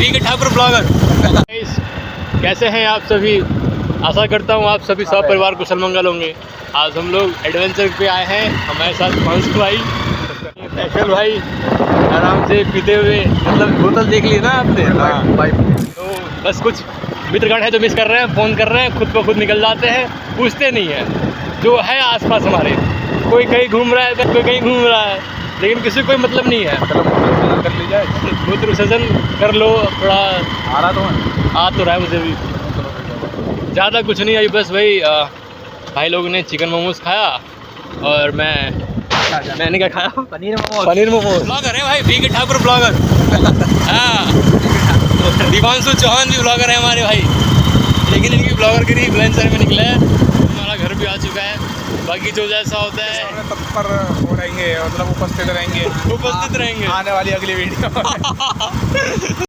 BK Thakur blogger. कैसे हैं आप सभी? आशा करता हूँ आप सभी सब परिवार कुशल मंगल होंगे। आज हम लोग एडवेंचर पे आए हैं, हमारे साथ हंस भाई, फैसल भाई, आराम से पीते हुए, मतलब बोतल देख ली ना आपने। भाई तो बस कुछ मित्रगण है जो मिस कर रहे हैं, फ़ोन कर रहे हैं, खुद को खुद निकल जाते हैं, पूछते नहीं हैं जो है आसपास हमारे। कोई कहीं घूम रहा है, कोई कहीं घूम रहा है, लेकिन किसी को कोई मतलब नहीं है। कर ली जाए। मूत्र विसर्जन कर लो थोड़ा। आ रहा तो है। आ तो रहा है मुझे भी। ज़्यादा कुछ नहीं, अभी बस वही भाई लोगों ने चिकन मोमोज खाया और मैंने क्या खाया? पनीर मोमोज। ब्लॉगर है भाई, बीके ठाकुर ब्लॉगर। हाँ, दीपांशु चौहान भी ब्लॉगर है हमारे भाई, लेकिन इनकी ब्लॉगर के लिए इन्फ्लुएंसर में निकला है। हमारा घर भी आ चुका है। बाकी जो जैसा होता है तत्पर हो रहेंगे, मतलब उपस्थित रहेंगे आने वाली अगली वीडियो।